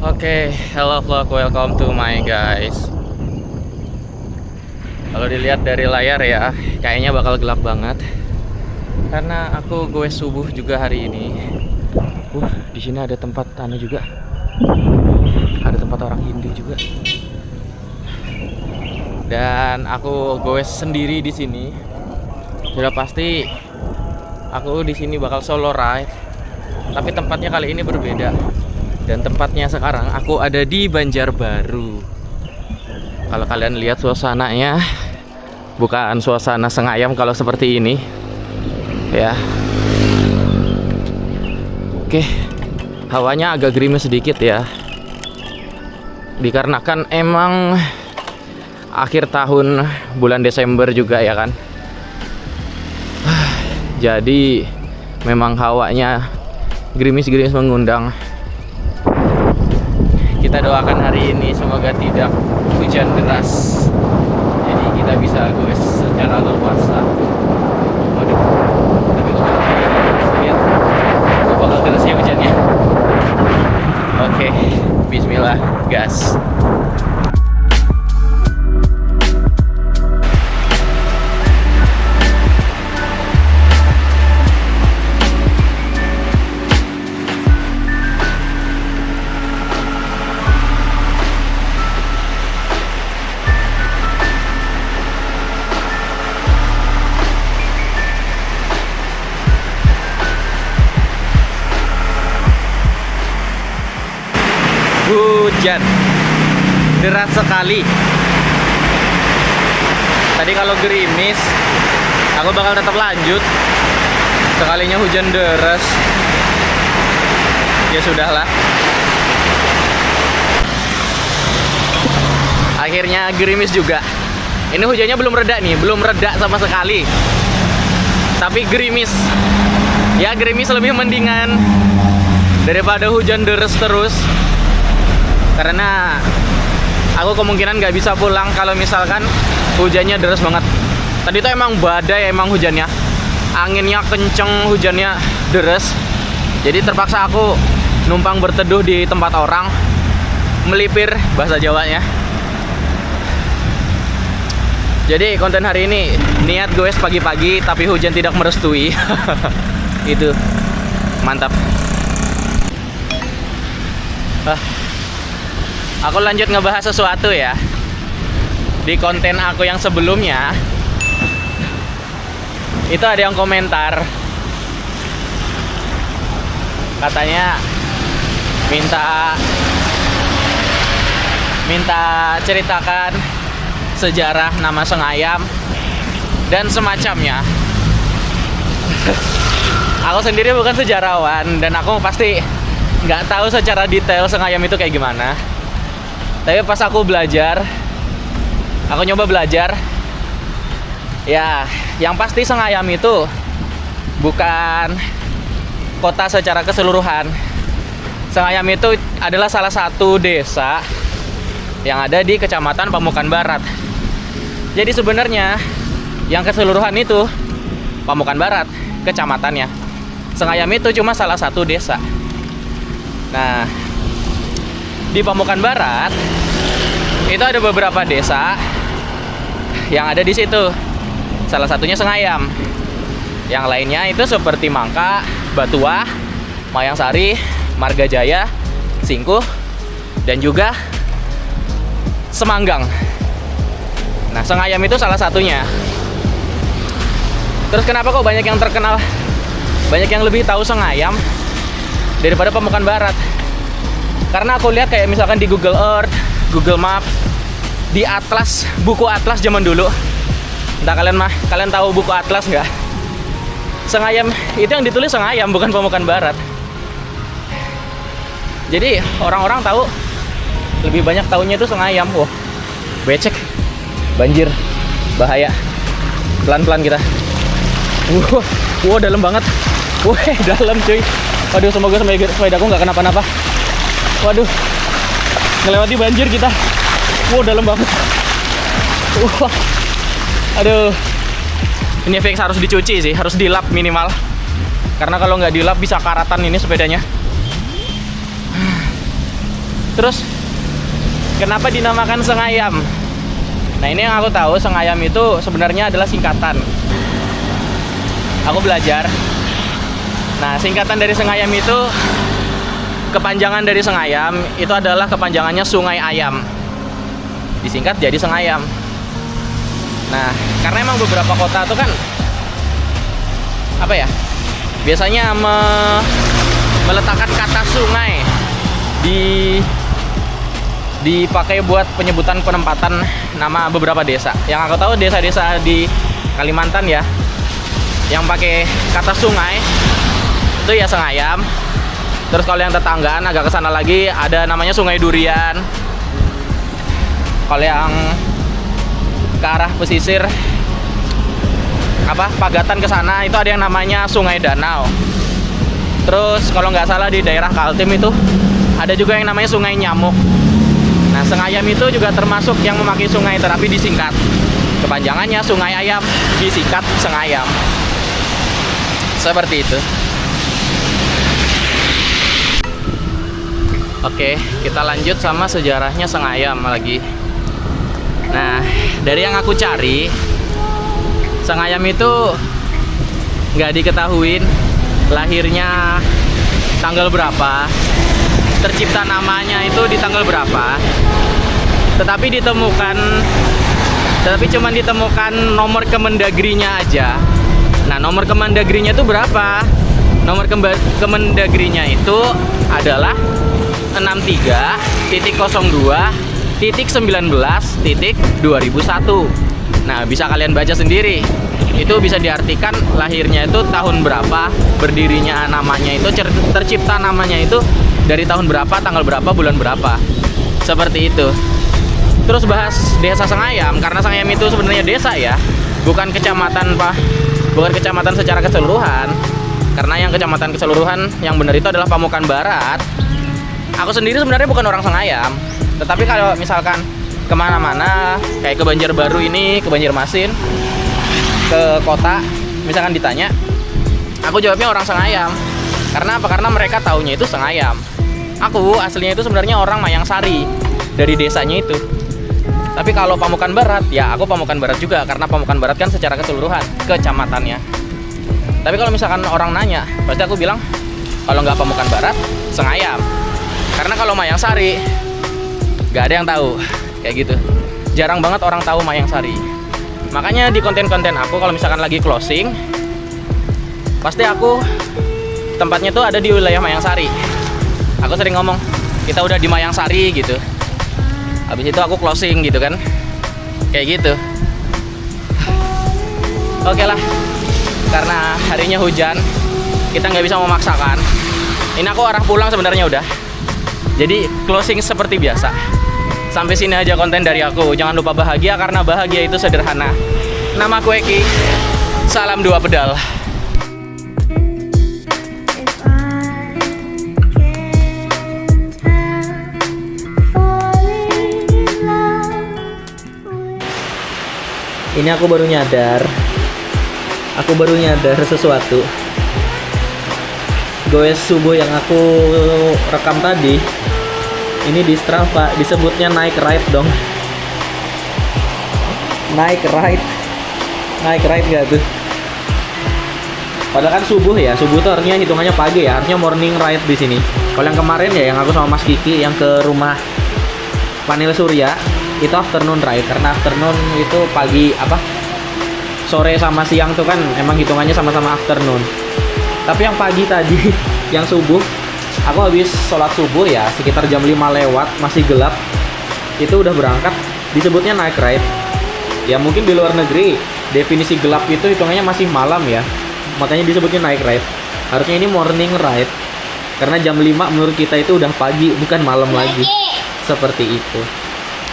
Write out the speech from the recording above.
Oke, hello vlog, welcome to my guys. Kalau dilihat dari layar ya, kayaknya bakal gelap banget. Karena aku goes subuh juga hari ini. Di sini ada tempat anu juga. Ada tempat orang Hindu juga. Dan aku goes sendiri di sini. Sudah pasti aku di sini bakal solo ride. Tapi tempatnya kali ini berbeda. Dan tempatnya sekarang aku ada di Banjarbaru. Kalau kalian lihat suasananya, bukan suasana Sengayam kalau seperti ini ya. Oke, hawanya agak gerimis sedikit ya, dikarenakan emang akhir tahun bulan Desember juga ya kan. Jadi memang hawanya gerimis-gerimis mengundang. Kita doakan hari ini semoga tidak hujan deras, jadi kita bisa goes secara leluasa. Waduh, tapi lihat bakal deras ya hujannya. Oke, bismillah gas. Hujan deras sekali. Tadi kalau gerimis aku bakal tetap lanjut. Sekalinya hujan deras, ya sudahlah. Akhirnya gerimis juga. Ini hujannya belum reda nih, belum reda sama sekali. Tapi gerimis. Ya gerimis lebih mendingan daripada hujan deras terus. Karena aku kemungkinan nggak bisa pulang kalau misalkan hujannya deras banget. Tadi tuh emang badai emang hujannya, anginnya kenceng, hujannya deras. Jadi terpaksa aku numpang berteduh di tempat orang, melipir bahasa Jawanya. Jadi konten hari ini niat goes pagi-pagi tapi hujan tidak merestui. Itu mantap. Aku lanjut ngebahas sesuatu ya. Di konten aku yang sebelumnya itu ada yang komentar, katanya minta ceritakan sejarah nama Sengayam dan semacamnya. Aku sendiri bukan sejarawan dan aku pasti nggak tahu secara detail Sengayam itu kayak gimana. Tapi pas aku nyoba belajar, ya yang pasti Sengayam itu bukan kota secara keseluruhan. Sengayam itu adalah salah satu desa yang ada di Kecamatan Pamukan Barat. Jadi sebenarnya yang keseluruhan itu Pamukan Barat, kecamatannya. Sengayam itu cuma salah satu desa. Nah, di Pamukan Barat itu ada beberapa desa yang ada di situ. Salah satunya Sengayam. Yang lainnya itu seperti Mangka, Batuah, Mayangsari, Margajaya, Singkuh, dan juga Semanggang. Nah, Sengayam itu salah satunya. Terus kenapa kok banyak yang terkenal, banyak yang lebih tahu Sengayam daripada Pamukan Barat? Karena aku lihat kayak misalkan di Google Earth, Google Map, di atlas, buku atlas zaman dulu. Entah kalian tahu buku atlas nggak? Sengayam itu yang ditulis Sengayam, bukan Pamukan Barat. Jadi orang-orang tahu, lebih banyak tahunya itu Sengayam. Wah, becek, banjir, bahaya. Pelan-pelan kita. Wah, dalam banget. Wah, dalam cuy. Waduh, semoga sepedaku nggak kenapa-napa. Waduh, ngelewati banjir kita. Wow, dalam banget. Aduh, ini fix harus dicuci sih, harus dilap minimal. Karena kalau nggak dilap bisa karatan ini sepedanya. Terus kenapa dinamakan Sengayam? Nah, ini yang aku tahu, Sengayam itu sebenarnya adalah singkatan. Aku belajar. Nah, singkatan dari Sengayam itu, kepanjangan dari Sengayam itu adalah kepanjangannya Sungai Ayam. Disingkat jadi Sengayam. Nah, karena emang beberapa kota tuh kan apa ya? Biasanya meletakkan kata sungai dipakai buat penyebutan penempatan nama beberapa desa. Yang aku tahu desa-desa di Kalimantan ya, yang pakai kata sungai itu ya Sengayam. Terus kalau yang tetanggaan agak kesana lagi ada namanya Sungai Durian. Kalau yang ke arah pesisir Pagatan ke sana itu ada yang namanya Sungai Danau. Terus kalau nggak salah di daerah Kaltim itu ada juga yang namanya Sungai Nyamuk. Nah, Sengayam itu juga termasuk yang memakai sungai tetapi disingkat. Kepanjangannya Sungai Ayam, disingkat Sengayam. Seperti itu. Oke, kita lanjut sama sejarahnya Sengayam lagi. Nah, dari yang aku cari, Sengayam itu nggak diketahuin lahirnya tanggal berapa, tercipta namanya itu di tanggal berapa. Tetapi cuma ditemukan nomor Kemendagrinya aja. Nah, nomor Kemendagrinya itu berapa? Nomor Kemendagrinya itu adalah 63.02.19.2001. Nah, bisa kalian baca sendiri. Itu bisa diartikan lahirnya itu tahun berapa, berdirinya namanya itu, tercipta namanya itu dari tahun berapa, tanggal berapa, bulan berapa. Seperti itu. Terus bahas desa Sengayam, karena Sengayam itu sebenarnya desa ya, bukan kecamatan bukan kecamatan secara keseluruhan. Karena yang kecamatan keseluruhan yang benar itu adalah Pamukan Barat. Aku sendiri sebenarnya bukan orang Sengayam, tetapi kalau misalkan kemana-mana kayak ke Banjarbaru ini, ke Banjarmasin, ke kota, misalkan ditanya, aku jawabnya orang Sengayam. Karena apa? Karena mereka taunya itu Sengayam. Aku aslinya itu sebenarnya orang Mayangsari, dari desanya itu. Tapi kalau Pamukan Barat, ya aku Pamukan Barat juga, karena Pamukan Barat kan secara keseluruhan kecamatannya. Tapi kalau misalkan orang nanya, pasti aku bilang kalau nggak Pamukan Barat, Sengayam. Karena kalau Mayangsari nggak ada yang tahu, kayak gitu. Jarang banget orang tahu Mayangsari. Makanya di konten-konten aku kalau misalkan lagi closing, pasti aku tempatnya tuh ada di wilayah Mayangsari. Aku sering ngomong, kita udah di Mayangsari gitu. Habis itu aku closing gitu kan, kayak gitu. Oke lah, karena harinya hujan, kita nggak bisa memaksakan. Ini aku arah pulang sebenarnya udah. Jadi closing seperti biasa. Sampai sini aja konten dari aku. Jangan lupa bahagia, karena bahagia itu sederhana. Nama aku Eki. Salam 2 pedal. Ini aku baru nyadar. Aku baru nyadar sesuatu. Goes subuh yang aku rekam tadi, ini di Strava disebutnya naik ride dong. Naik ride gak tuh? Padahal kan subuh ya, subuh tuh artinya hitungannya pagi ya, artinya morning ride di sini. Kalau yang kemarin ya, yang aku sama Mas Kiki yang ke rumah panel surya, itu afternoon ride, karena afternoon itu pagi sore sama siang tuh kan emang hitungannya sama-sama afternoon. Tapi yang pagi tadi, yang subuh, aku habis sholat subuh ya, sekitar jam 5 lewat, masih gelap, itu udah berangkat, disebutnya night ride. Ya mungkin di luar negeri, definisi gelap itu hitungannya masih malam ya, makanya disebutnya night ride. Harusnya ini morning ride, karena jam 5 menurut kita itu udah pagi, bukan malam lagi. Seperti itu.